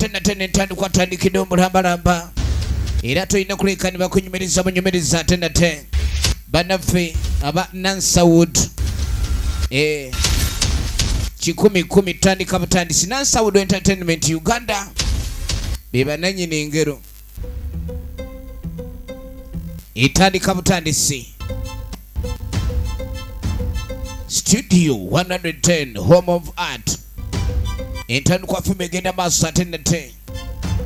tena entandikwa tandikidde omulambalamba era tolina kuleka ne bakunyumiriza bunyumiriza tena bannaffe aba Nansawood kikumi tandika butandisi Nansawood Entertainment Uganda bebananyini engero etandika butandisi Studio 110 Home of Art entandikwa ffe egenda maaso tena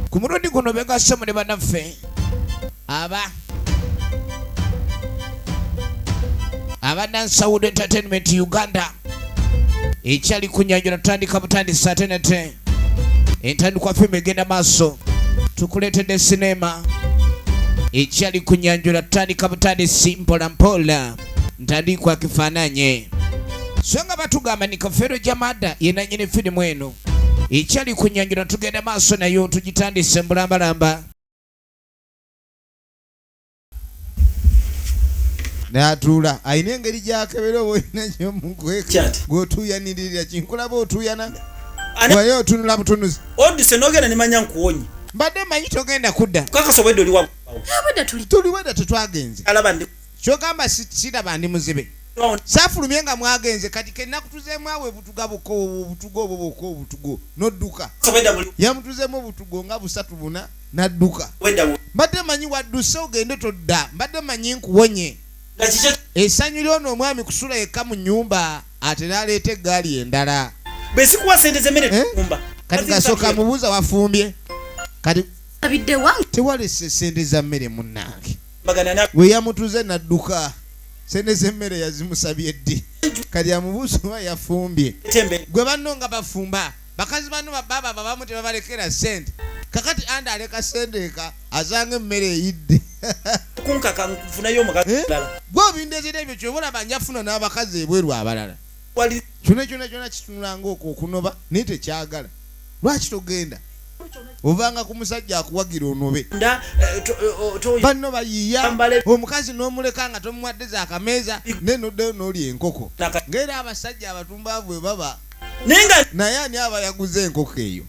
ku mulundi guno begasemu ne bannaffe aba Nansawood Entertainment Uganda ekyali kunyanjula tutandika butandisa tena entandikwa ffe egenda maaso tukuleetedde sinema ekyali kunyanjula tutandika butandisi mpola mpola ntandikwa kifaananye so nga batugamba ni Kafeero Jamada yenanyini firimu eno ekyali kunyanjula tugenda maaso nayo tugitandise mbulambalamba n'atuula ayina engeri gyakebera oba olina gyomugweka gw'otuuyanirira kinkulaba otuuyana waye otunula butunuzi odise nogenda nimanya nkuwonye mbadde manyi togenda kudda kakasobwedde oli tuli wedda tetwagenze kyogamba siraba ndi muzibe saafulumye nga mwagenze kati kenna kutuzeemu awe obutugo obwo bwokka obutugo n'odduka yamutuzeemu obutugo nga 3-4 n'adduka mbadde manyi wadduse ogende todda mbadde manyi nkuwonye essanyu ly'ono omwami kusula yekka mu nnyumba ate n'aleeta eggaali endala besikuwa sente z'emmere tukumba kati gasooka mubuuza wafumbye kati tewalese sente za mmere munnange we yamutuze n'adduka sente z'emmere yazimusabye ddi kati amubuuza oba yafumbye gwe banno nga bafumba bakazi banno bababa abamu tebabalekera sente kakati anda aleka sente eka azanga emmere eyidde kunkaka nfunayo omukazi mulala gwe obindezera ebyo kyobola banjafuna n'abakazi ebweru abalala kyonna kitunulanga okunoba naye tekyagala lwaki togenda ovanga ku musajja akuwagira onobe banno bayiiya omukazi n'omuleka nga tomuwaddeza akameeza nenoddeyo n'oli enkoko ngaera abasajja abatumbaavu bwe baba naye ani aba yaguze enkoko eyo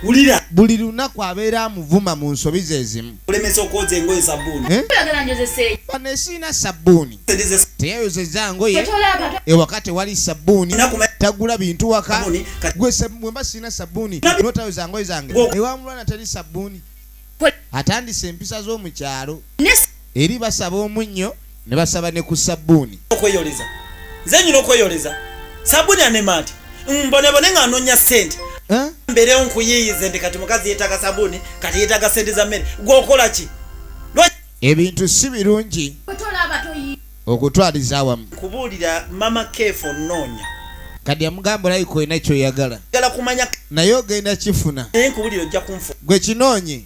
ulira buli lunaku abeera amuvuma mu nsobi ze ezimu olemesa okwoza engoye sabbuuni bano esiina sabbuuni teyayozeza ngoye ewaka tewali sabbuuni tagula bintu waka bwemba siina sabbuuni notayoza ngoye zange ewamulwana teri sabbuuni atandise empisa z'omukyalo eri basaba omunnyo ne basaba ne ku sabbuuni okweyoleza nze nyina okweyoleza sabbuuni anemati mbonebone nga anonya sente mberewo nkuyiyize ndi kati mukazi yeetaga sabuni kati yeetaga sente za mmere gwokola ki ebintu si birungi okutwaliza awamu kubuulira mama kefo noonya kati yamugamba olayika olina kyoyagala gala kumanya naye ogenda kifuna naye nkubuulira ojja kunfu gwe kinoonye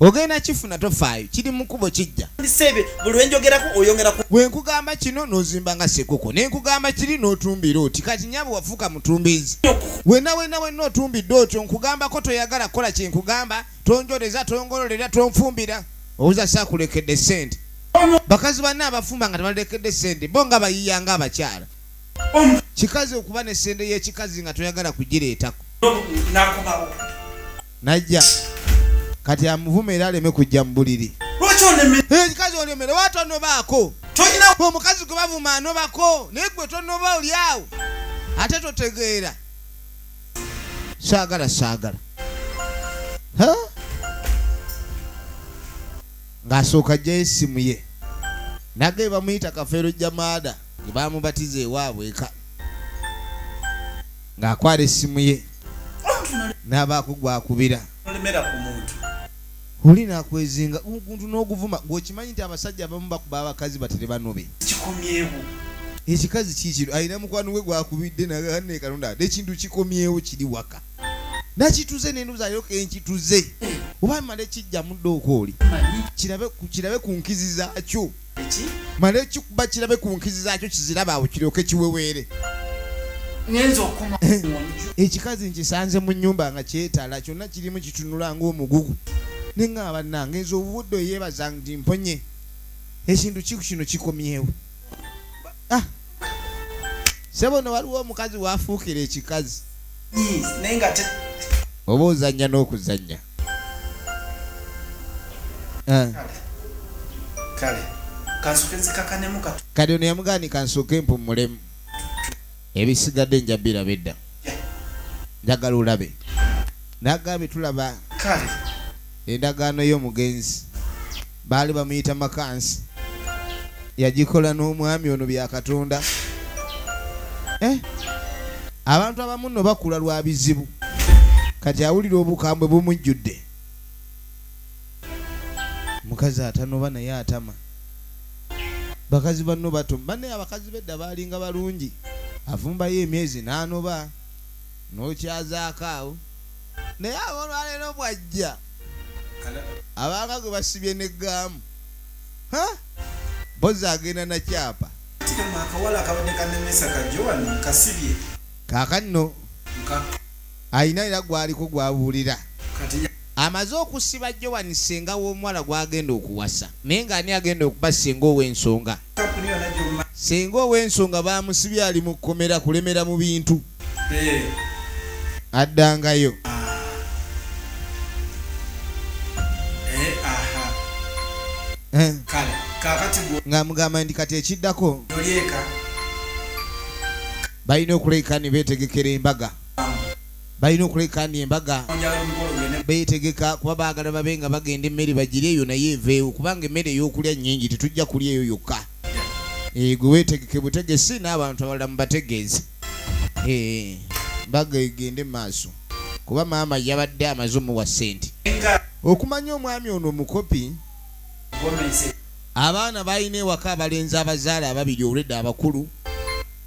ogenda kifuna tofaayo kiri mu kkubo kijja ndisebe buli lwenjogerako oyongeraku bwe nkugamba kino n'ozimba nga sekuko ne nkugamba kiri n'otumbira oti kati nnyabo wafuuka mutumbizi wenna otumbidde otyo nkugambako toyagala kukola kye nkugamba tonjoleza tongololera tonfumbira owuza saakulekedde sente bakazi banna abafumba nga tebalekedde sente bo nga bayiiya nga abakyala kikazi okuba ne sente y'ekikazi nga toyagala kugireetako najja kati amuvume era aleme kujja mu buliri ekikazi olemere watonobaako omukazi gwe bavuma anobako naye gwe tonoba oli awo ate totegeera saagala ng'asooka ajjayo essimu ye nage bamuyita Kafeero Jamada gye bamubatiza ewaabwe eka ng'akwala essimu ye n'abaako gwakubira oli nakwezinga omuntu n'oguvuma ng'okimanyi nti abasajja abamu bakuba abakazi batere banobe ekikazi kiikiro alina mukwano gwe gwakubidde naganne kalonda ekintu kikomyewo kiri waka nakituze nenduza yoke enkituze oba male kijja muddooka oli kirabe ku nkizi zaakyo male kikuba kirabe ku nkizi zaakyo kiziraba awo kiryoke kiweweere ekikazi nkisanze mu nnyumba nga kyetala kyonna kirimu kitunula ng'omugugu neŋŋaba nange nze obudde yeebaza nti mponye ekintu kino kikomyewo Sebo waliwo omukazi wafuukira ekikazi. Naye nga oba ozannya n'okuzannya. Kale kansuke nzikakanemu kati. Kati ono yamugaani kansuke mpummulemu. Ebisigadde nja biraba edda. Njagala olabe. Nagambye tulaba kale endagaano y'omugenzi. Baali bamuyita Makansi. Yagikola n'omwami ono bya Katonda. Abantu abamu nno bakula lwa bizibu. Kati awulira obukambwe bumujjudde. Mukazi atanoba naye atama. Bakazi banno bato. Banne abakazi bedda baalinga balungi. Avumbayo emyezi n'anoba. N'okyazaako awo. Naye olwaleero bwajja. Abanga gwe basibye n'eggaamu. Bozi agenda na kyapa. akawala akabadde kanemesa ka Joan kasibye. Kaakano nno ayina era gwaliko gwabuulira. Amaze okusiba Joan ssenga w'omuwala gwagenda okuwasa. Naye ng'ani agenda okuba ssenga ow'ensonga. Ssenga ow'ensonga baamusibye ali mu kkomera kulemera mu bintu. Addangayo. Nga mugamba nti kati ekiddako balina okuleekani beetegekera embaga. Balina okuleekani embaga beetegeka kuba baagala babe nga bagenda emmere bagire eyo naye eveewo kubanga emmere ey'okulya nnyingi tetujja kulya eyo yokka. Gwe weetegeke butegesi n'abantu abalala mubategeeze. Mbaga egende maaso kuba maama yabadde amaze omuwa ssente. Okumanya omwami ono omukopi abaana balina ewaka abalenzi abazaala ababiri olwedda abakulu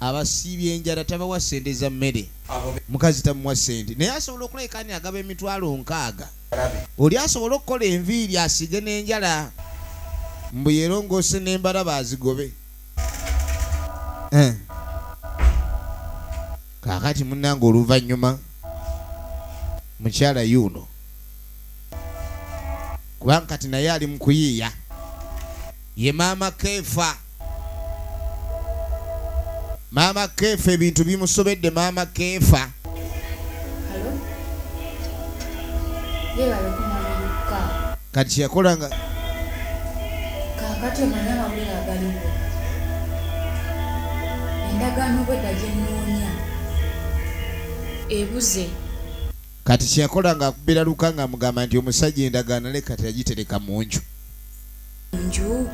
abasiibye enjala tabawa ssente za mmere. Mukazi tamuwa ssente naye asobola okuleekani agaba emitwalo 6. Oli asobola okukola enviiri asige n'enjala mbu yerongoose n'embalaba azigobe. Kaakati munnange oluvannyuma mukyala yuno kubanga kati naye ali mu kuyiiya ye maama Keefa. Maama Keefa ebintu bimusobedde maama Keefa. Kati kyeyakolanga kakati omanya amawulire agaliwo endagaano bwedda gye nnoonya ebuze. Kati kyeyakolanga akubira luka nga amugamba nti omusajja endagaano leka teyagitereka mu nju. Nju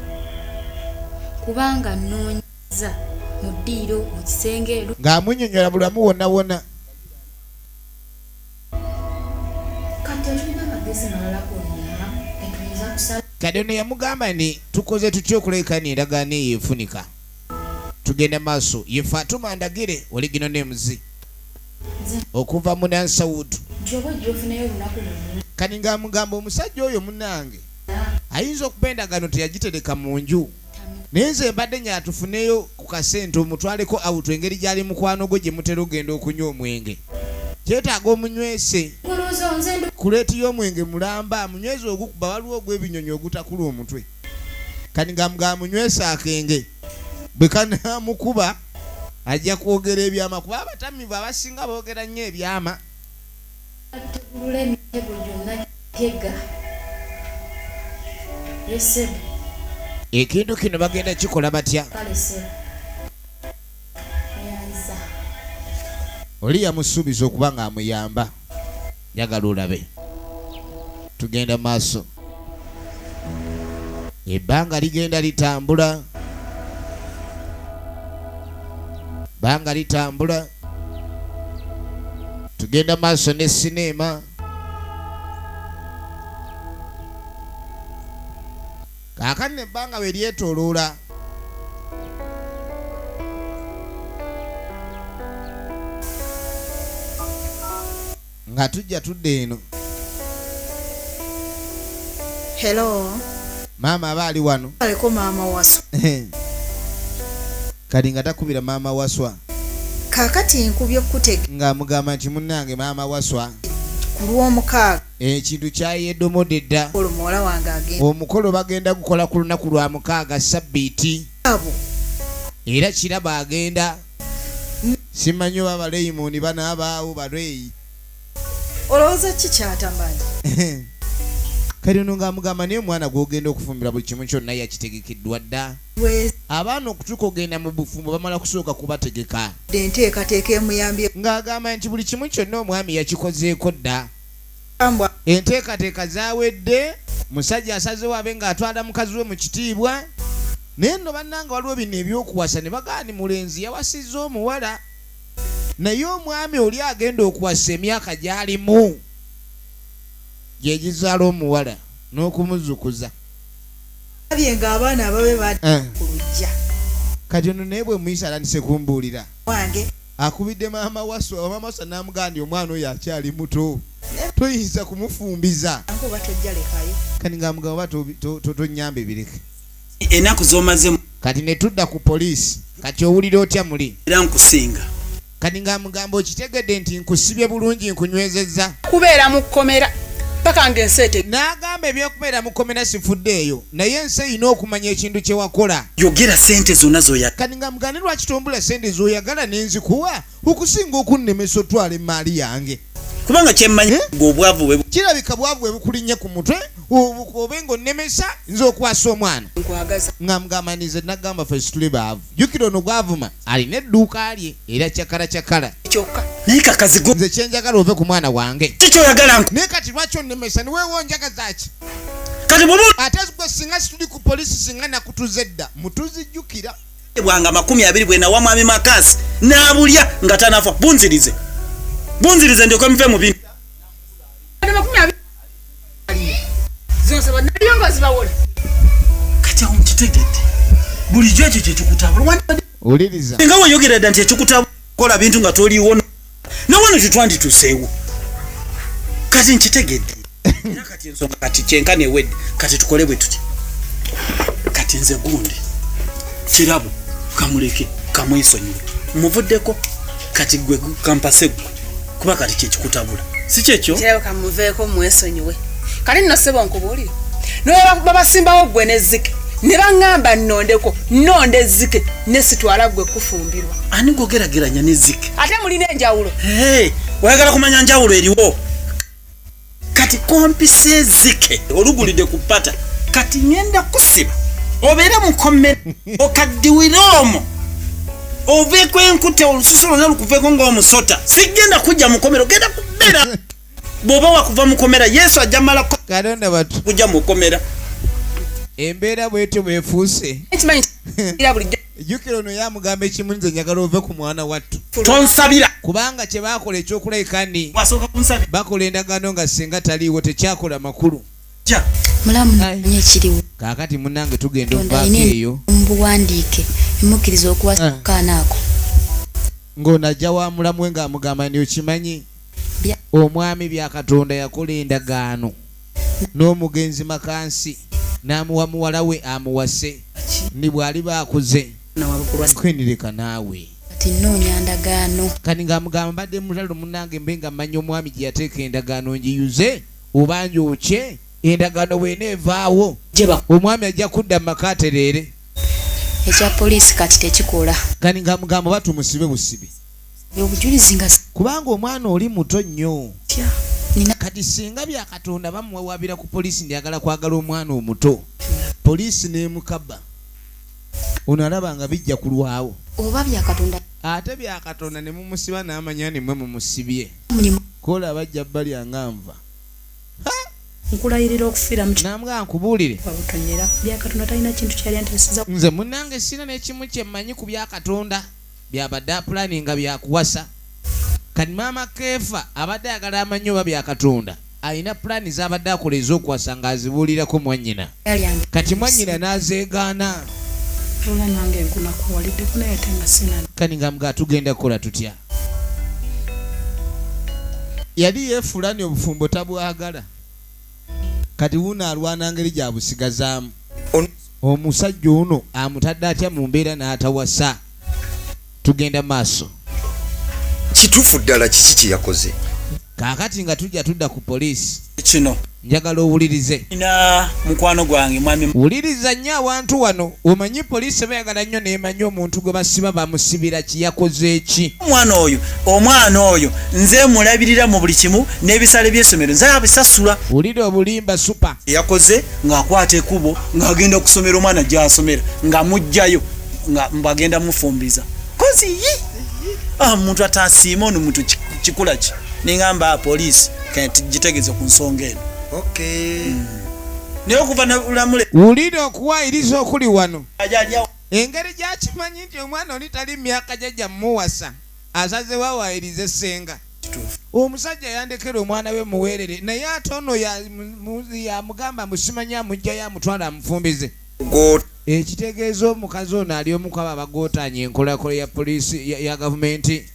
kubanga nnoonyeza mu ddiiro mu kisenge ng'amunnyonnyola bulamu wonna wonna. kati olina amagezi malala gonna tetuyinza kusala. Kati ono yamugamba nti tukoze tutya okuleekani endagaano eyo efunika tugenda maaso yefe atuma ndagire oli gino n'emuzi okuva mu Nansawudu. nti oba ojja ofunayo olunaku lumu. Kati ng'amugamba omusajja oyo munnange ayinza okuba endagaano teyagitereka mu nju naye nze mbadde nyaatufuneyo ku kasente omutwaleko awutu engeri gy'ali mukwano gwe gye mutera ogenda okunywa omwenge. Kyetaaga omunywese kuleeti y'omwenge mulamba munyweze ogukuba waliwo ogw'ebinyonyi ogutakula omutwe. Kati ng'amugamba munywese akenge bwe kanaamukuba ajja kwogera ebyama kuba abatamivu abasinga boogera nnyo ebyama. tegulula emitego gyonna tega yesebe ekintu kino bagenda kikola batya? kalese ayanza oli yamusuubiza okuba ng'amuyamba. Njagala olabe tugenda maaso. Ebbanga ligenda litambula. Banga litambula tugenda maaso ne sinema. Kaakano ebbanga we lyetooloola nga tujja tudde eno. Hello. Maama aba ali wano. Aliko maama waswa. Kati nga takubira maama waswa. Kaakati nkubye okutega. Ng'amugamba nti munnange maama waswa. Ku lw'omukaaga. Ekintu kyayeddomodde dda. Omuwala wange agenda. Omukolo bagenda gukola ku lunaku lwa mukaaga Sabbiiti. Abo. Era kiraba agenda. simanyi oba baleyimoni banaabaawo balweyi olowooza ki kyatamanyi kati ono ng'amugamba naye omwana gw'ogenda okufumbira buli kimu kyonna yakitegekeddwa dda abaana okutuuka ogenda mu bufumbo bamala kusooka kubategeka enteekateeka emuyambye ng'agamba nti buli kimu kyonna omwami yakikozeeko dda enteekateeka zaawedde musajja asazewo abe ng'atwala mukazi we mu kitiibwa naye nno bannanga waliwo bino ebyokuwasa ne bagaani mulenzi yawasizza omuwala naye omwami oli agenda okuwasa emyaka gy'alimu gyegizaala omuwala n'okumuzukuza abye ng'abaana ababe bakulujja kati ono naye bwe muyisa alandise kumbuulira wange akubidde maama wasa n'amugandi omwana oyo akyali muto toyinza kumufumbiza oba tojja lekayo kati ng'amugamba tonyamba ebireke enaku z'omazemu kati ne tudda ku poliisi kati owulira otya muli era nkusinga kati ng'amugamba okitegedde nti nkusibye bulungi nkunywezezza kubeera mu kkomera paka ng'enseete n'agamba ebyokubeera mu kkomera sifuddeeyo naye ensi erina okumanya ekintu kye wakola yogera sente zonna z'oyagala kati ng'amugamba lwaki tombula sente z'oyagala n'enzikuwa okusinga okunnemesa otwala emaali yange kubanga kyemmanyi ng'obwavu bwe kirabika bwavu bwe bukulinnye ku mutwe obe ng'onnemesa nze okwasa omwana nkwagaza ng'amugamba nize nagamba ffe situle baavu jjukira ono gwavuma alina edduuka lye era kyakala kyokka naye kakazi go nze kyenjagala ove ku mwana wange kikyoyagala naye kati lwaki onnemesa niweewo njagazaaki kati bwoba ate gwe singa situli ku polisi singa nakutuze dda mutuzijjukira bwanga 20 bwe nawa mwami Makasi n'abulya nga tanafa bunzirize ndyoke muve mu bintu zonsaba naliyo nga zibawola kati awo mukitegedde bulijjo ekyo kyekikutabula oliriza nga weyogera dda nti ekikutabula kola bintu nga toliiwo nawano kyetwandituseewo kati nkitegedde era kati ensonga kati kyenkana ewedde kati tukole bwe tuti kati nze gundi kirabo kamuleke kamwesonyiwe muvuddeko kati gwe kampase gwe kuba kati kyekikutabula si kyekyo kirabo kamuveeko mwesonyiwe kale nno ssebo nkubuulire noba babasimbawo gwe n'ezzike ne baŋŋamba nnondeko nnonda ezzike ne sitwala gwe kufumbirwa ani gogerageranya n'ezzike ate mulina enjawulo oyagala kumanya njawulo eriwo kati kompisa ezzike olugulidde ku ppata kati ngenda kusiba obeere mukomere okaddiwire omwo oveeko enkute olususu lwonna lukuveeko ng'omusota sigenda kujja mukomera ogenda kubeera bw'oba wakuva mukomera yesu ajja malako kalonda batu kujja mukomera embeera bwetyo bwefuuse ekimanyi era bulijjo ejjukira ono yamugamba ekimu nze njagala ove ku mwana wattu tonsabira kubanga kye baakola ekyokulabika ndi wasooka kunsabira bakola endagaano nga singa taliiwo tekyakola makulu ja mulamu nanye ekiriwo kaakati munnange tugenda okuvaako eyo mubuwandiike emukkiriza okuwasa akaana ako ng'onajja wa mulamu we ng'amugamba ndi okimanyi omwami byakatonda yakola endagaano n'omugenzi Makansi n'amuwa muwala we amuwase ni bw'ali baakuze kwendireka naawe kati nnoonya ndagaano kati ng'amugamba mbadde mulalo munnange mbe nga mmanyi omwami gye yateeka endagaano ngiyuze oba njookye endagaano bw'eneevaawo omwami ajja kudda mu maka atereere ekya poliisi kati tekikola kati ng'amugamba oba tumusibe busibe obujulizi nga kubanga omwana oli muto nnyo nina kati singa byakatonda bamuwawabira ku poliisi ndyagala kwagala omwana omuto poliisi n'emukaba ono alaba nga bijja kulwawo oba byakatonda ate byakatonda ne mumusiba n'amanya nimwe mumusibye mulimu kola bajja balyanga nva nkulayirira okufiira mu namugamba nkubuulire butonyera byakatonda talina kintu kyali antereseza nze munnange sina n'ekimu kyemmanyi ku byakatonda byabadde apulaninga byakuwasa kati maama Keefa abadde ayagala amanyi oba byakatonda alina pulaani z'abadde akola ez'okuwasa ng'azibuulirako mwannyina yalyange kati mwannyina n'azeegaana ola nange nkunakuwaliddeko naye ate nga sina kani nga tugenda kukola tutya yali yeefulani obufumbo tabwagala kati wuno alwana ngeri gyabusigazaamu omusajja ono amutadde atya mu mbeera n'atawasa tugenda maaso kituufu ddala kiki kye yakoze Kakati nga tujja tudda ku poliisi kino njagala owulirize ina mukwano gwange mwami wuliriza nnyo abantu wano omanyi poliisi bayagala nnyo neemanyi omuntu gwe basiba bamusibira kiyakoze eki omwana oyo nze mulabirira mu buli kimu n'ebisale by'essomero nze abisasula wulira obulimba supa yakoze ng'akwata ekkubo ng'agenda kusomera omwana gy'asomera ng'amugjayo nga mbagenda mufumbiza kozi muntu atasiima ono muntu kikula ki ningamba poliisi kati gitegeze ku nsonga eno naye okuva nalamule wulira okuwayiriza okuli wano ajalyawo engeri gyakimanyi nti omwana oli tali myaka jajja muwasa asaze wawayiriza essenga omusajja yandekera omwana we muweerere naye ate ono yamugamba musimanya amugjayo amutwala amufumbize ekitegeeza omukazi ono ali omukwaba abagootaanya enkolakola ya poliisi ya gavumenti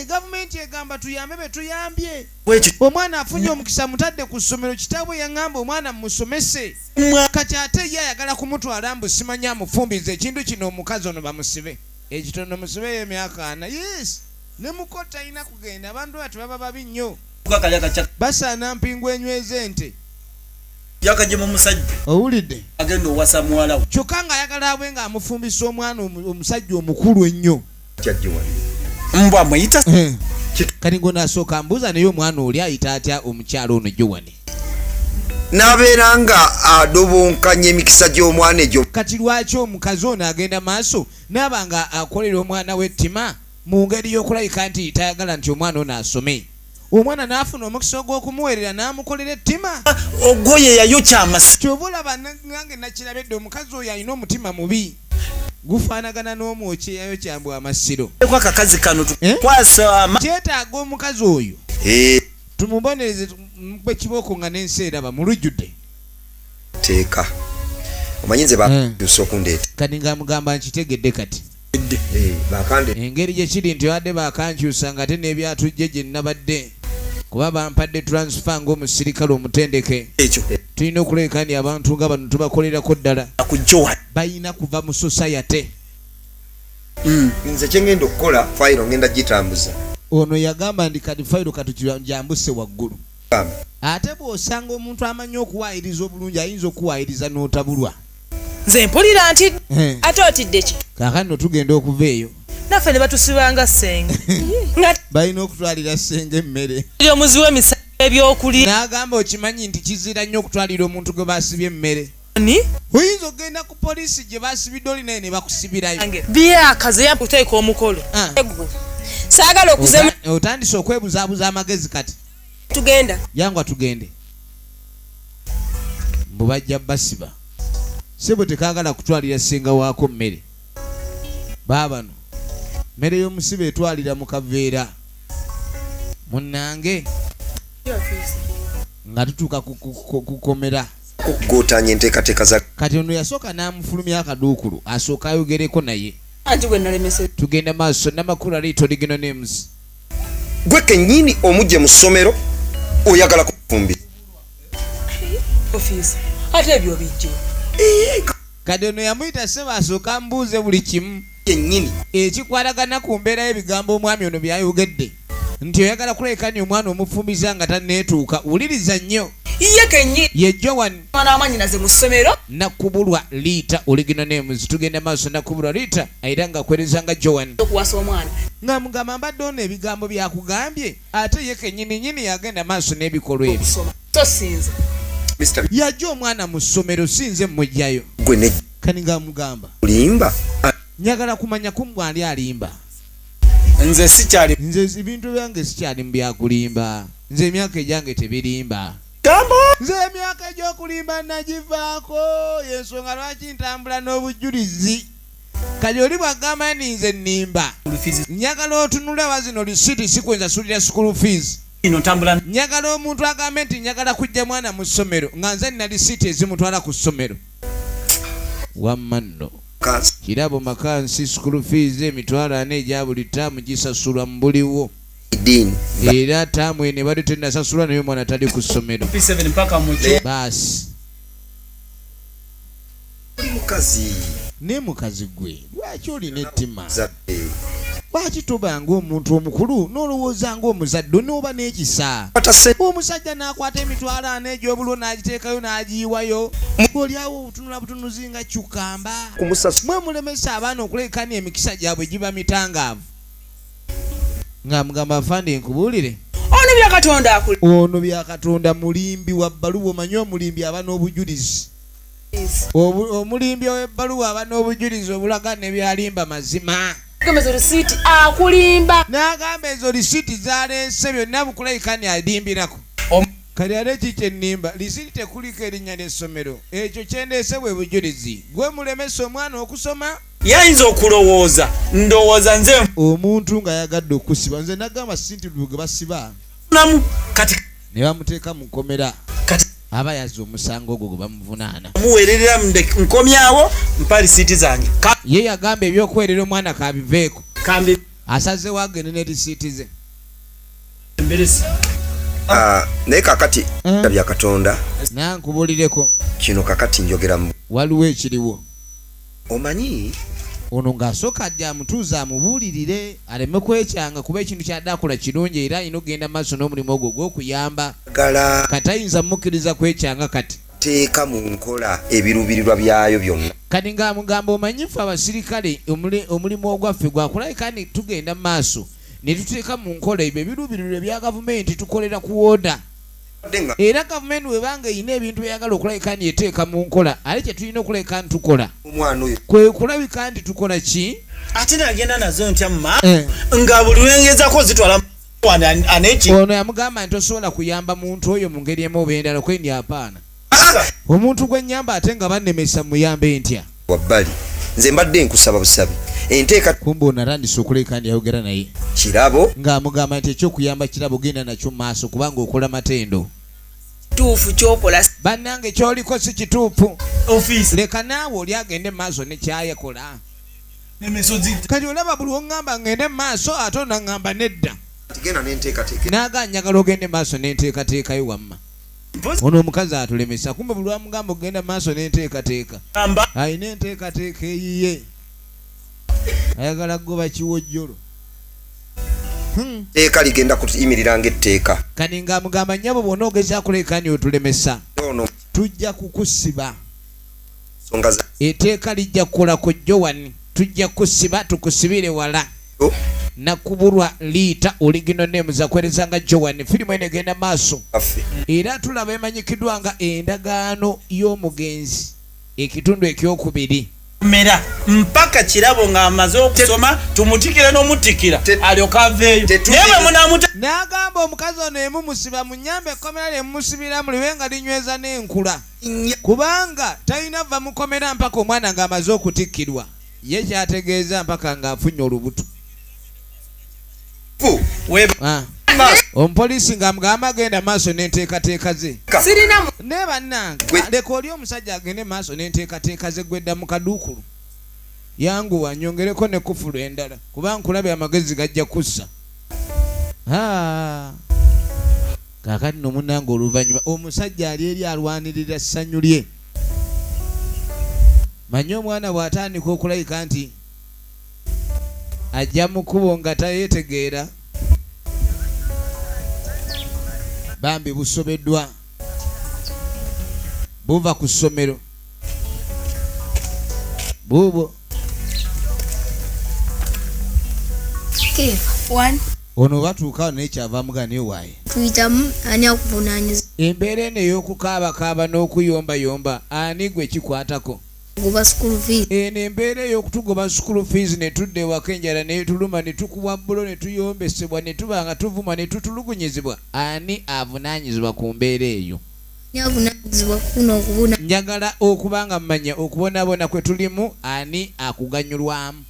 gavumenti egamba tuyambe be tuyambye omwana afunye omukisa mutadde ku ssomero kitaabwe yaŋŋamba omwana musomese kati ate ye ayagala kumutwala mbu simanya amufumbize ekintu kino omukazi ono bamusibe ekitono musibeyo emyaka 4 yes ne muko talina kugenda abantu bati baba babi nnyo basaana mpingu enyweze ente yakajema omusajja owulidde agenda owasa muwala we kyokka ng'ayagala abwe ng'amufumbisa omwana omusajja omukulu ennyo mbwa muyita kati ngonaasooka mbuuza naye omwana oli ayita atya omukyalo ono Joani n'abeera nga adobonkanya emikisa gy'omwana egyo kati lwaki omukazi ono agenda maaso naaba nga akolera omwana w'ettima mu ngeri y'okulabika nti tayagala nti omwana ono asome omwana n'afuna omukisa ogw'okumuweerera n'amukolera ettima ogoye yayokya amasi kyoba olaba nange nakirabedde omukazi oyo alina omutima mubi gufaanagana n'omwoki eyayokyambwa amasiro akakazi kano tukwasa kyetaaga omukazi oyo tumubonereze mukube kibooko nga n'ensi eraba mulujjudde teeka omanyi nze bakyusa okundeeta kati nga mugamba nkitegedde kati engeri gye kiri nti obadde bakankyusa nga ate n'ebyatujje gye nnabadde kuba bampadde transfer ng'omusirikale omutendeke tulina okulabika nti abantu nga bano tubakolerako ddala balina kuva mu society nze kyengenda okukola fayiro ngenda gitambuza ono yagamba ndi kati fayiro katujambuse waggulu ate bw'osanga omuntu amanyi okuwaayiriza obulungi ayinza okuwaayiriza n'otabulwa nze mpulira nti ate otidde ki kaakano tugenda okuva eyo naffe ne batusibanga ssenga balina okutwalira ssenga emmere omuzi w'emisango ebyokulya n'agamba okimanyi nti kizira nnyo okutwalira omuntu gwe baasibye emmere oyinza okgenda ku poliisi gye baasibidde oli naye ne bakusibirayo byakaze yakuteeka omukolo saagala okuzemu otandise okwebuzaabuza amagezi kati tugenda yangwa tugende mbu bajja basiba sebo tekaagala kutwalira ssenga waako mmere baabano mmere y'omusibe etwalira mu kaveera munnange nga tutuuka kukomera okugootanya enteekateeka za kati ono yasooka n'amufulumya akaduukulu asooka ayogereko naye anti gwe nalemese tugenda maaso namakulu aliito original names gwe kennyini omujje mu ssomero oyagala kufumbira ofiisi ate ebyo bijje kati ono yamuyita seba asooka ambuuze buli kimu kennyini ekikwatagana ku mbeera y'ebigambo omwami ono byayogedde nti oyagala kulekani omwana omufumbiza nga tanneetuuka wuliriza nnyo ye kennyini ye Joan mwana wamanyinaze mu ssomero nakubulwa liita original names tugenda maaso nakubulwa liita era nga akwereza nga Joan okuwasa omwana nga mugamba mbadde ono ebigambo byakugambye ate ye kennyini nyini yagenda maaso n'ebikolwa ebyo so sinze yajja omwana mu ssomero sinze mmujjayo gwe ne kani nga mugamba limba njagala kumanya kumbw ali alimba nze sikyali nze ebintu byange sikyali mu byakulimba nze emyaka egyange tebirimba nze emyaka egy'okulimba nagivaako yensonga lwaki ntambula n'obujulizi kali oli bwagamba ni nze nnimba njagala otunule wazino lisiti sikwenza sulira school fees njagala omuntu agambe nti njagala kujja mwana mu ssomero nga nze nina lisiti ezimutwala ku ssomero wamma nno kirabo makansi school fees emitwalo 4 egya buli taamu gisasulwa mu buliwo era taamu ene bali tenasasulwa naye omwana tali ku ssomero baasi mukazi ne mukazi gwe lwaki olina ettima lwaki toba ng'omuntu omukulu n'olowooza ng'omuzadde n'oba n'ekisa omusajja n'akwata emitwalo 4 egy'obulo n'agiteekayo n'agiyiwayo ng'olyawo obutunula butunuzi nga kyukamba mwe mulemesa abaana okulekani emikisa gyabwe giba mitangaavu nga mugamba afande nkubuulire ono byakatonda akuli ono byakatonda mulimbi wa bbaluwa omanyi omulimbi aba n'obujulizi omulimbi w'ebbaluwa aba n'obujulizi obulaga ne byalimba mazima ezo lisiiti akulimba n'agamba ezo lisiiti zaleese byonna bukulayikani adimbirako kati ate kikyennimba lisiiti tekuliko erinnya ly'essomero ekyo kyendeese bwe bujulizi gwe mulemesa omwana okusoma yayinza okulowooza ndowooza nze omuntu ng'ayagadde okusiba nze nagamba sinti ge basiba namu kati ne bamuteeka mu nkomera kati aba yazza omusango ogwo gwe bamuvunaana muweerera nkomyawo mpa lisiiti zange ye yagamba ebyokwerera omwana kabiveeko kambi asazewo agende ne lisiiti ze emberesi naye kakati bya katonda nankubulireko kino kakati njogeramu waliwo ekiriwo omanyi ono ng'asooka ajja amutuuza amubuulirire aleme kwekyanga kuba ekintu kyadde akola kirungi era alina okugenda maaso n'omulimu ogwo gw'okuyamba gala kati ayinza mukkiriza kwekyanga kati teeka mu nkola ebiruubirirwa byayo byonna kati ng'amugamba omanyifu abasirikale omulimu ogwaffe gwakulai kandi tugenda mu maaso ne tuteeka mu nkola ebyo ebiruubirirwa ebya gavumenti tukolera ku wooda era gavumenti webanga erina ebintu byeyagala okulabika nti eteeka mu nkola ate kye tulina okulabika nti tukola omwana oyo kwe kulabika nti tukola ki ate nagenda nazo ntya muma nga buli lwengezako zitwala aneki ono yamugamba nti tosobola kuyamba muntu oyo mu ngeri emu oba endala kwendi apaana omuntu gwe nnyamba ate nga bannemesa muyambe ntya wabbali nze mbadde nkusaba busabi enteeka kumbe ono atandise okulabika nti ayogera naye kirabo ng'amugamba nti ekyokuyamba kirabo genda nakyo mu maaso kubanga okola matendo tuufu kyokola bannange kyoliko si kituufu ofiisi leka naawe oli agende mu maaso nekyayekola nemisozi kati olaba buli oŋŋamba ngende mu maaso ate onaŋŋamba nedda tigenda nenteekateeka naaga njagala ogende mu maaso nenteekateekayo wamma ono omukazi atulemesa kumbe buli wamugamba okugenda mu maaso nenteekateeka ayina enteekateeka eyiye ayagala kugoba kiwojjolo teeka ligenda kuyimirira ng'etteeka kati ng'amugamba nnyabo bwonna ogeza kulekani otulemesa ono tujja kukusiba nsonga za etteeka lijja kukola ku jowani tujja kusiba tukusibire wala nakubulwa liita oligino nemu zakwereza nga jowani firimu eno egenda maaso affe era tulaba emanyikiddwa nga endagaano y'omugenzi ekitundu ekyokubiri mera mpaka kirabo ng'amaze okusoma tumutikire n'omutikira alyoka aveeyo naye bwe munamuta n'agamba omukazi ono emumusiba mu nnyamba ekkomera lyemumusibiramu libe nga linyweza n'enkula kubanga talina va mukomera mpaka omwana ng'amaze okutikkirwa ye kyategeeza mpaka ng'afunye olubuto omupoliisi ng'amugamba agenda maaso n'enteekateeka ze sirina ne bannange leka oli omusajja agende maaso n'enteekateeka ze gwedda mu kaduukulu yanguwa nyongereko ne kufulu endala kuba nkulabe amagezi gajja kussa kaakati no munnange oluvannyuma omusajja ali eri alwanirira essanyu lye manyi omwana bw'atandika okulayika nti ajja mu kkubo nga tayeetegeera bambi busobeddwa buva ku ssomero buubwo ono batuukaawo naye kyava mugane waaye tuyitamu ani akuvunaanyiza embeera eno ey'okukaabakaaba n'okuyombayomba ani gwe kikwatako goba school fees eno embeera ey'okutugoba school fees ne tudda ewaka enjala netuluma ne tukubwa bbulo ne tuyombesebwa ne tuba nga tuvuma ne tutulugunyizibwa ani avunaanyizibwa ku mbeera eyo ani avunaanyizibwa kuno okubuna njagala okuba nga mmanya okubonaabona kwe tulimu ani akuganyulwamu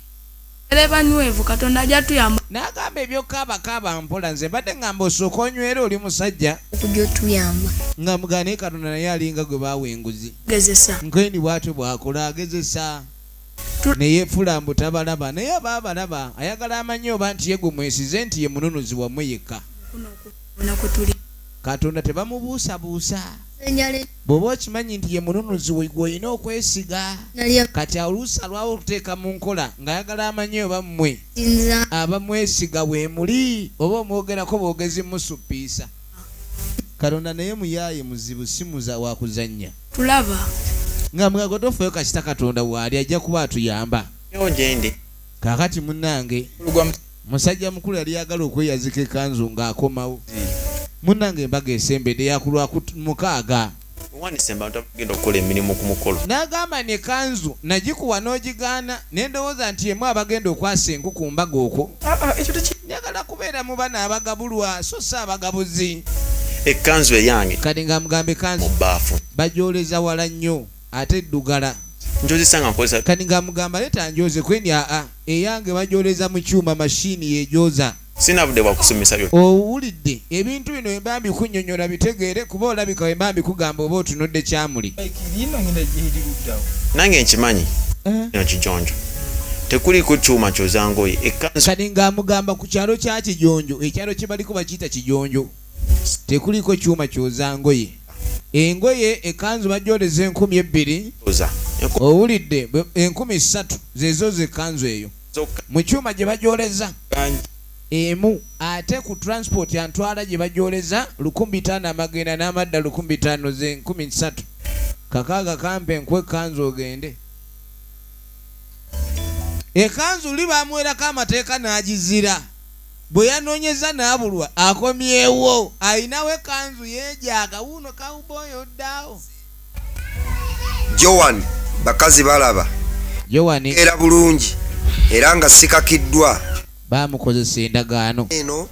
era banywevu katonda ajja tuyamba n'agamba ebyokaabakaaba mpola nze mbadde ngamba osooka onywera oli musajja okujja otuyamba nga mugane katonda naye alinga gwe baawa enguzi gezesa nkendi bwatyo bwakola agezesa neyeefula mbu tabalaba naye aba abalaba ayagala amanye oba nti ye gwe mwesize nti ye mununuzi wammwe yekka bona kwe tuli katonda tebamubuusabuusa bw'oba okimanyi nti ye mununuzi olina okwesiga. Kati oluusi alwawo okuteeka mu nkola ng'ayagala amanye oba mmwe abamwesiga bwe muli oba omwogerako bwogezi musuppiisa. Katonda naye muyaaye muzibu si muza wa kuzannya. Tulaba. Nga mwago tofeyo kasita Katonda waali ajja kuba atuyamba. Kaakati munnange musajja mukulu yali yagala okweyazika ekanzu ng'akomawo. Munnange embaga esembedde yakulwa mukaaga. N'agamba ne kanzu nagikuwa n'ogigaana ne ndowooza nti yemu abagenda okwasa enku ku mbaga okwo. Njagala kubeera mu bana abagabulwa so si abagabuzi. Ekanzu eyange kati nga mugambe kanzu bagyoleza wala nnyo ate eddugala njozesanga nkozesa kati nga mugamba leta njoze kweni eyange bagyoleza mu kyuma mashini yejoza. Sina budde bwa kusomesa byo. Owulidde ebintu bino embambi kunnyonnyola bitegeere kuba olabika embambi kugamba oba otunudde kyamuli. Nange nkimanyi ino kijonjo tekuliko kyuma kyozangoye ekanzu kati nga mugamba ku kyalo kya kijonjo ekyalo kye baliko bakiyita kijonjo tekuliko kyuma kyozangoye engoye ekanzu bagyoleza 2,000 owulidde 3,000 zezo zekanzu eyo mu kyuma gye bagyoleza emu ate ku transport yantwala gye bagyoleza 1,500 amagenda n'amadda 1,500 ze 1,300 kakaaga kampe enkwe kanzu ogende. Ekanzu li bamuwerako amateeka n'agizira bwe yanoonyeza n'abulwa akomyewo ayinawo ekanzu yeejaaga wuuno kawuboyo oddaawo. Joan bakazi balaba Joan era bulungi era nga sikakiddwa baamukozesa endagaano eno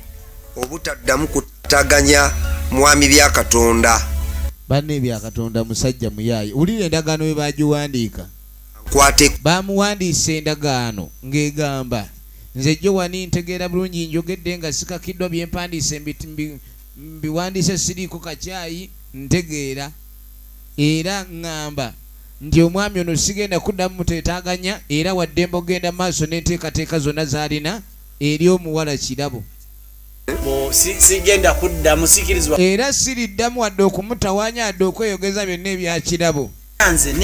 obutaddamu kutaganya mwami bya Katonda. Banne bya Katonda musajja muyaayi ulira endagaano we bagiwandiika Kwate baamuwandiisa endagaano ng'egamba nze Joan ntegeera bulungi njogedde nga sikakiddwa byempandiise mbiwandiise siriiko kacyayi ntegeera era ŋŋamba nti omwami ono sigenda kuddamu muteetaaganya era waddembe ogenda maaso n'enteekateeka zonna z'alina eri omuwala kirabo sigenda kuddamu sikirizibwa era siriddamu wadde okumutawaanya wadde okweyogeza byonna ebya kirabo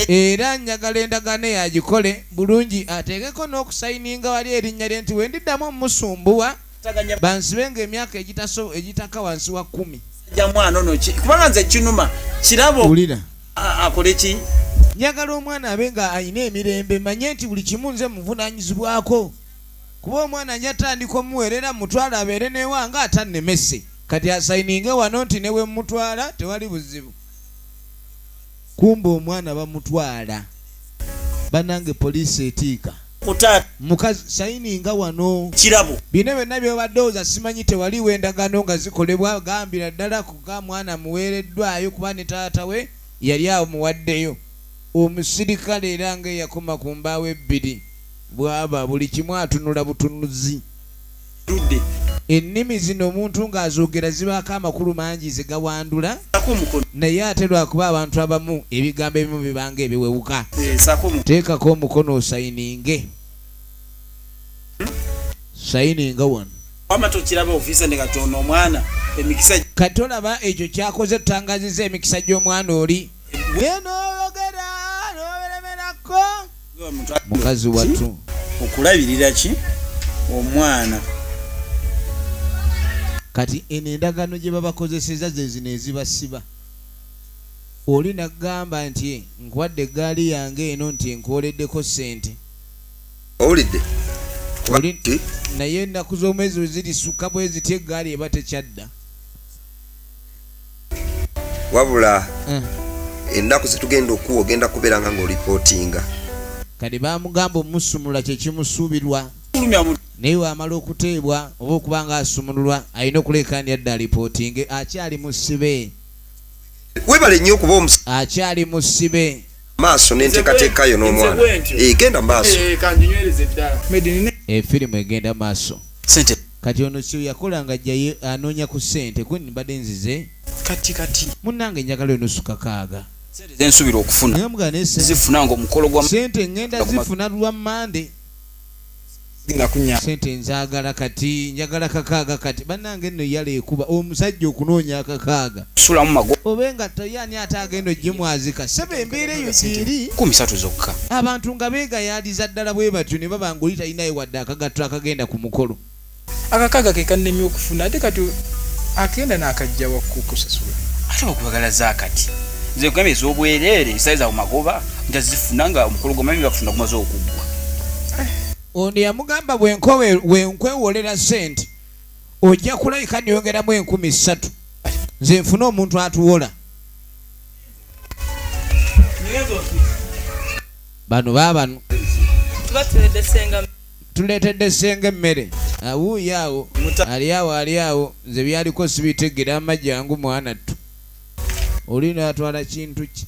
era njagala endagaano yagikole bulungi ateekeko n'okusayininga wali erinnya lye nti wendiddamu omusumbuwa bansibe ng'emyaka egitaka wansi wa 10 mwana ono kubanga nze kinuma kirabo wulira akole ki njagala omwana abe nga ayina emirembe manye nti buli kimu nze muvunaanyizibwako kuba omwana nyatandika omuweerera mutwala abeere newange atannemese kati asayininge wano nti newe mutwala tewali buzibu. Kumba omwana bamutwala banange poliisi etiika kutata mukazi sayininga wano kirabo bino byonna byobaddeoza simanyi tewaliwo endagaano nga zikolebwa gambira ddala kuga mwana muweereddwayo kuba ne taata we yali awo muwaddeyo omusirikale era ng'eyakoma ku mbaawo 2 bwaba buli kimu atunula butunuzi. Ennimi zino omuntu ng'azoogera zibaako amakulu mangi ze gawandula naye ate lwakuba abantu abamu ebigambo ebimu bibanga ebiwewuka teekako omukono osayininge sayininga wano kati olaba ekyo kyakoze tutangaziza emikisa gy'omwana oli noyogera noberemerako mukazi wattu okulabirira ki omwana kati eno endagaano gye babakozeseza ze zino ezibasiba oli nagamba nti nkuwadde eggaali yange eno nti enkoleddeko ssente owulidde naye ennaku z'omwezi we zirisukka bwe zitya eggaali eba tekyadda wabula ennaku zetugenda okuwa ogenda kubeeranga ng'olipootinga kati bamugamba omusumulula kyekimusuubirwa naye wamala okuteebwa oba okuba nga asumululwa alina okulekaanira dda alipootinge akyali musibe webale nnyo okuba akyali musibe maaso n'enteekateekayo n'omwana egenda maaso efirimu egenda maaso kati ono kyo yakola nga ajjayo anoonya ku ssente kweni mbadde nzize kati munnange njagala enosuka kaaga zensuubira okufuna zifuna nga omukolo gwa ssente ngenda zifuna lwa Mande Nakunya. Sente nzaagala kati njagala kakaaga kati bannange nno yale ekuba omusajja okunoonya akakaaga Sula mu mago. obenga toyani ate agenda ogimwazika sebe embeera eyo gyeri 13 zokka. abantu nga beegayaaliza ddala bwe batyo ne baba ng'oli talinayo wadde akagatto akagenda ku mukolo akakaga ke kannemye okufuna ate kati akenda n'akajja wakukusasula Ate okubagala zaakati. Nze kugambye ez'obwereere esaiza mu magoba ntazifuna nga omukolo gw'amami bakufuna gumaze okuggwa. ono yamugamba bwenkwewolera sente ojja kulabika neyongeramu 13,000 nze nfune omuntu atuwola bano baabano tuleetedde senga emmere awuuyo awo ali awo nze byaliko sibitegera amajjangu mwana ttu oli natwala kintu ki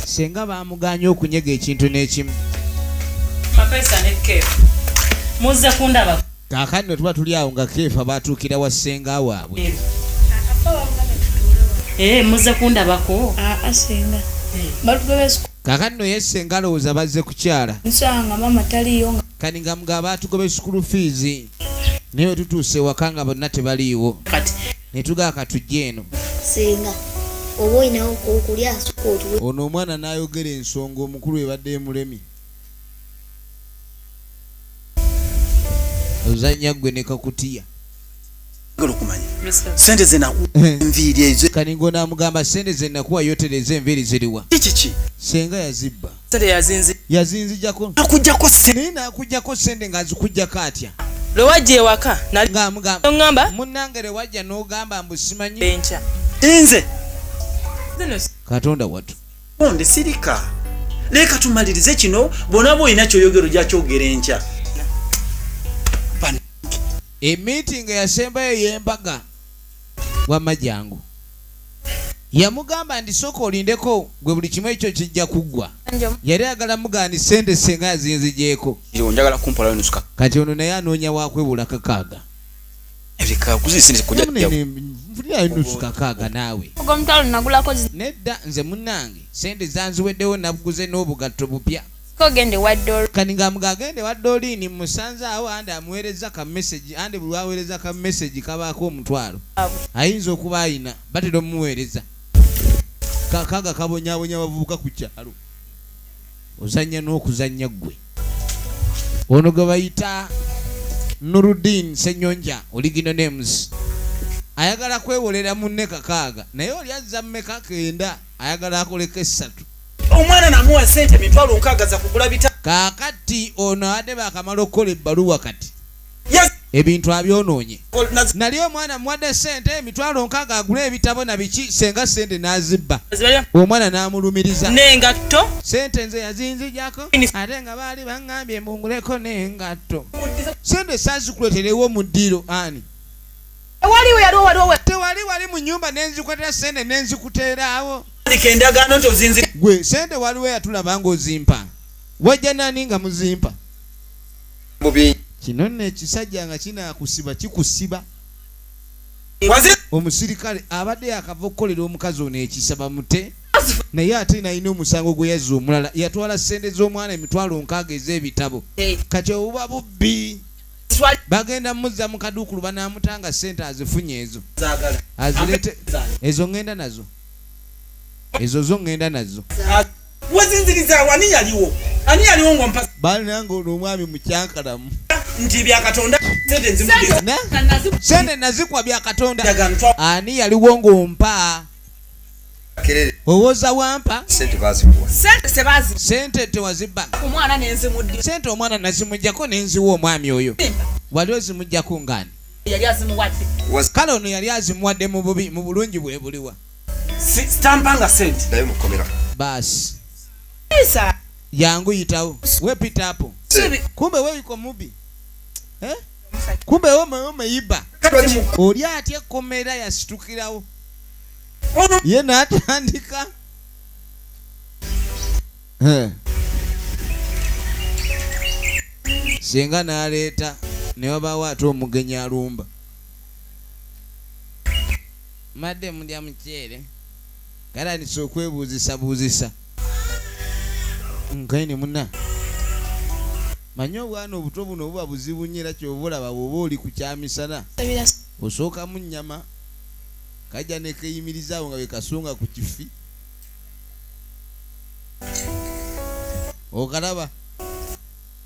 senga bamuganya okunyega ekintu n'ekimu Mapesa ne kefu. Muze kundaba. kaakati no tuba tuli awo nga keefa batuukira wa senga waabwe Muze kundabako. Asenga. Balugebe kaakati no ye senga alowooza bazze kukyala nsanga mama taliyo nga kani nga mugaba batugobe school fees naye tutuuse waka nga bonna tebaliiwo Kati. ne tugaaka tujje eno senga. Oba olinawo okulya sukooti. ono omwana n'ayogera ensonga omukulu ebadde emulemi ozannya gwe ne kakutiya Ngalo kumanya. Sente zenaku enviiri ezo. kani ng'onaamugamba sente ze nakuwa yotereza enviiri ziriwa Kiki. senga yazibba Sente yazinzi. yazinzijako Akujjako sente. naye n'akuggyako sente ng'azikugyako atya Lwe wajja ewaka ng'amugamba ngamba munnange lewajja n'ogamba mbu simanyi bencha. Nze. katonda wattu Onde sirika. Leka tumalirize kino bona boyina kyoyogero gyakyogera enkya. emiiting eyasembayo y'embaga wamma jangu yamugamba nti sooka olindeko gwe buli kimu ekyo kijja kuggwa yali agala mugaani sente senga yazinzigyeko Njagala kumpola nusuka. kati ono naye anoonya wakwebula kakaaga Ebika kuzisinde kujja. nfunirayo nusu kakaaga naawe Ogo mtalo nagulako nedda nze munnange sente zanziweddewo nabuguze n'obugatto bupya zikogende wadde kani ngaamuga agende wadde oliini musanze awo andi amuweereza ka message andi buli waweereza ka message kabaako omutwalo ayinza okuba ayina batera omuweereza kakaaga kabonyaabonya abavubuka ku kyalo ozannya n'okuzannya ggwe ono gwe bayita Nuruddin Senyonja Original Names ayagala kwewolera munne kakaaga naye oli azza mmeka kenda ayagala akoleko 3 Omwana namuwa sente mitwalo nkagaza kugula bita. kaakati ono adde baakamala okukola ebbaluwa kati ebintu abyonoonye nali omwana muwadde sente emitwalo nkaaga agula ebitabo na biki senga sente n'azibba omwana n'amulumiriza N'engatto. sente nze yazinzijako ate nga baali baŋŋambye mbunguleko n'engatto sente saazikuleterewo mu ddiro ani tewali mu nnyumba nenzikuletera sente nenzikuteeraawo Endagaano nti ozinzi. gwe sente waliwo eyatulaba ng'ozimpa wajja nani nga muzimpa Mubi. kino nno ekisajja nga kinaakusiba kikusiba omusirikale abadde yakava okukolera omukazi ono ekisa bamute naye ate nalina omusango gwe yazza omulala yatwala sente z'omwana emitwalo nkaaga ez'ebitabo kati obuba bubbi bagenda muzza mu kaduukulu banaamutanga sente azifunye ezo azirete ezo ngenda nazo ezo zo ngenda nazo Wazinziriza wani yaliwo. Ani yaliwo ngompa. baali nange ono omwami mukyankalamu Nti bya Katonda sente nzimudde. sente nazikwa bya katonda Ndagaano ani yaliwo ng'ompa Kerere. owooza wampa Sente bazikuwa. Sente sebazi. sente tewazibba Omwana n'enzimudde. sente omwana nazimuggyako nenziwa omwami oyo wali ozimuggyako ngani Yali azimuwadde. kale ono yali azimuwadde mu bubi mu bulungi bwe buliwa stampanga sente. Naye mukomera. baasi Isa. yangu yitawo wepitapo Sente. kumbe weiko mubi kumbe omeiba oli atya ekkomera yasitukirawo ye n'atandika senga n'aleeta ne wabaawo ate omugenyi alumba madde mulya muceere galanisa okwebuuzisa buuzisa nkaine muna manyi obwana obuto buno buba buzibu nnyo era ky'obalaba bw'oba oli ku kyamisana osookamu nnyama kajja ne keeyimirizaawo nga bekasunga ku kifi okalaba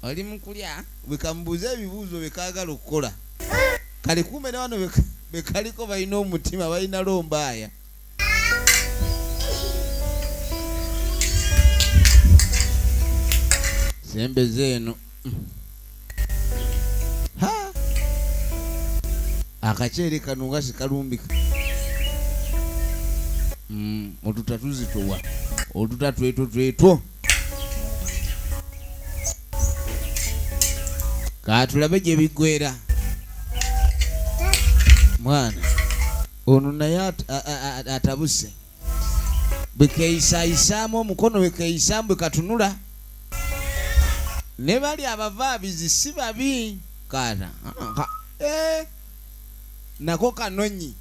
oli mu kulya bekamubuuza ebibuuzo bekaagala okukola kale kumbe ne wano bekaliko balina omutima balina lombaaya sembeze eno akaceere kano nga sikalumbika otuta tuzitowa otuta twetwo katulabe gye biggwera mwana ono naye atabuse bwekeyisaayisaamu omukono bwekeeyisaamu bwekatunula ne bali abavaabizi si babi kaata nako kanonyi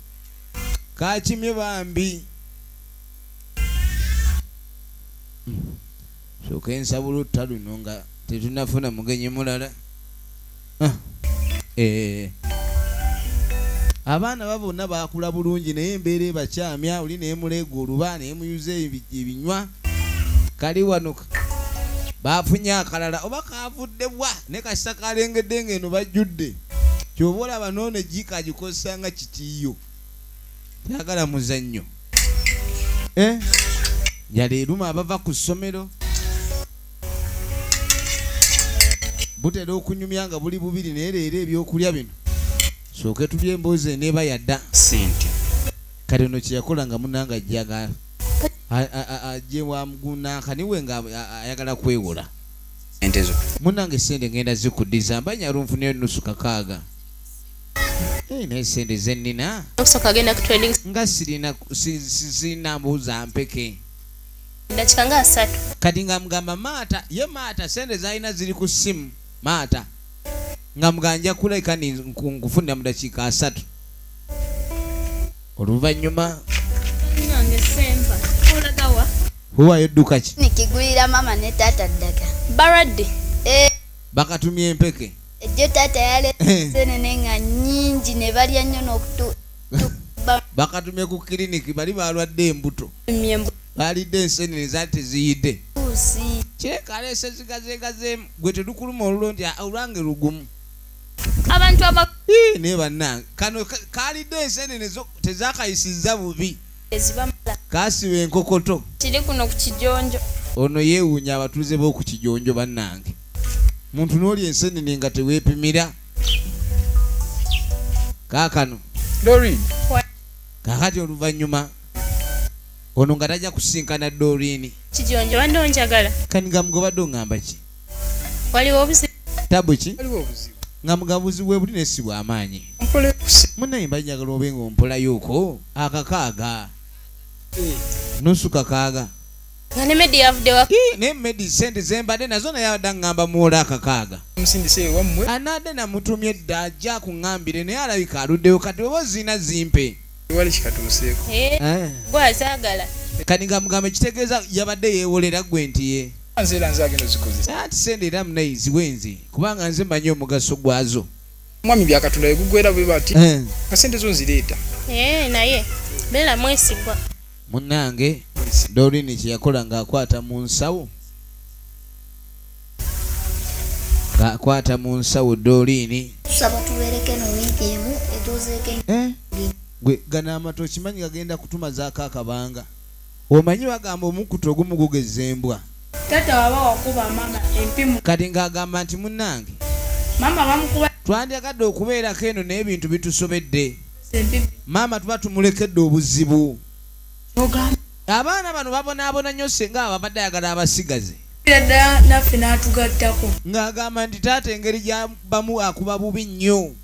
kakimye bambi soka ensabula utta luno nga tetunafuna mugenyi mulala abaana babonna bakula bulungi naye embeera ebakyamya oli neemuleega oluba neemuyuza ebinywa kali wano bafunye akalala oba kavuddebwa ne kasita kalengedde ng'eno bajjudde kyoba olaba noone jiika agikozesa nga kitiiyo tyagala muzannyo yaleeruma abava ku ssomero butera okunyumya nga buli bubiri naye leero ebyokulya bino sooke tulya emboozi eneeba yadda sente kale ono kyeyakola nga munanga ajjaga ajje wa mugunanka niwe nga ayagala kwewola entezo munange sente ngenda zikuddiza mbanya lunfuneyo nusu kakaaga naye sente zennina nga sirina mbuuza mpeke ndakika nga 3 kati nga mugamba maata ye maata sente zalina ziri ku ssimu maata nga muganja kuleka nkufunira mu dakiika 3 oluvannyuma nange semba olagawa huwayo edduka ki nikigulira mama ne taata ddaka baradde bakatumya empeke ejjo taata yale senene nga nyingi ne balya nnyo n'okutu bakatumye ku kiriniki bali balwadde embuto balidde ensenene zaali teziyidde kyekaleese zigazeegazeemu gwe tetukuluma olulo nti olwange lugumu abantu naye bannange kano kalidde ensenene tezakayisizza bubi kasiba enkokoto kiri kuno ku kijonjo ono yeewuunya abatuuze b'oku kijonjo bannange muntu n'oli ensenene nga teweepimira kaakano kaakati oluvannyuma ono nga tajja kusinkana Doreen kijonjo wadde onjagala kani nga mugobadde oŋŋamba ki waliwo obuzibu tabu ki nga mugabuzi bwe buli nesi bw'amaanyi munnaye mba njagala obe nga ompolayooko akakaaga nusu kakaaga nga ne medi yavuddewa naye medi sente zembadde nazo naye adda ŋŋamba muwola akakaaga anaadde namutumye edda ajja kuŋŋambire naye alabika aluddeyo kati oba zina zimpe gwazaagala kati nga mugamba ekitegeeza yabadde yeewolera gwe nti ye ati sente era munayiziwe nze kubanga nze mmanyi omugaso gwazo mwami byakatonda byeguggwera bwe bati nga sente zo nzireeta naye beera mwesigwa munnange Doreen kyeyakola ng'akwata mu nsawo Doreen tusaba tubeereke no wiiki emu etuzeeke gwe gana amato kimanyi gagenda kutuma zaako akabanga omanyi bagamba omukutu ogumu gugezza embwa tata waba wakuba mama empimu kati ng'agamba nti munnange mama bamukuba twandyagadde okubeerako eno naye ebintu bitusobedde empimu maama tuba tumulekedde obuzibu ogamba abaana bano babonaabona nnyo senga ababadde ayagala abasigaze ddala naffe n'atugattako ng'agamba nti taata engeri gy'abamu akuba bubi nnyo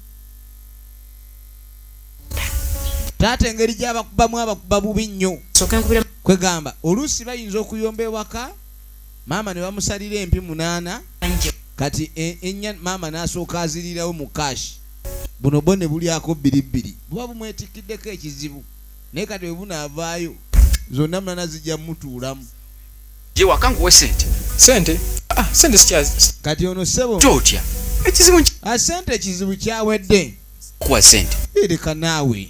taata engeri gy'abakubamu abakuba bubi nnyo kwegamba oluusi bayinza okuyomba ewaka maama ne bamusalira empi 8 kati ennya maama n'asooka azirirawo mu kashi buno bwo ne bulyako 2 buba bumwetikiddeko ekizibu naye kati bwe bunaavaayo zonna munana zijja mutuulamu gye waka nkuwe sente sente sikyazi kati ono ssebo totya ekizibu asente ekizibu kyawedde kuwa sente ereka naawe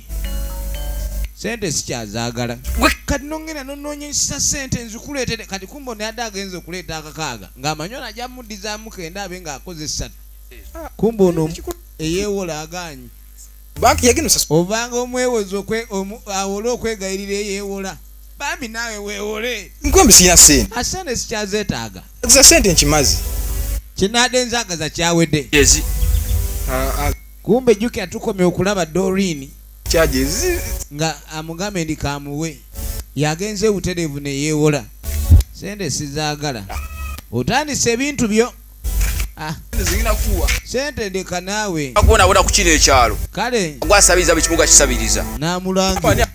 sente sikyazaagala kati nongera nonoonyesa sente nzikuleetere kati kumba onayadde agenza okuleeta akakaaga ng'amanyi ono ajja muddizaamu kenda abe ng'akoze 3 kumba ono eyeewola agaanyi banki yagenda osasula obanga omwewozi awole okwegayirira eyeewola bambi naawe weewole nkwembe sirina sente asente sikyazeetaaga za sente nkimazi kinaadde nzaagaza kyawedde ezi kumbe jjukira tukomye okulaba Doreen kyagezi nga amugambe ndi kamuwe yagenze butereevu ne yeewola sente sizaagala otandise ebintu byo zirina kuwa sente ndeka naawe akubonaabona ku kino ekyalo kale gwasabiriza buli kibuga kisabiriza n'amulangira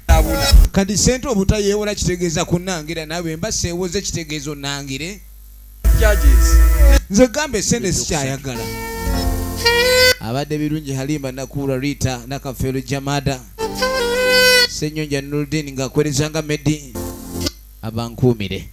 kati sente obutayeewola kitegeeza kunnangira naawe mba seewoze kitegeeza onnangire kyagezi nze gambe sente sikyayagala abadde birungi Halima Nakura Rita Nakafero Jamada Senyonja Nurdin ng'akwerezanga Medi abankuumire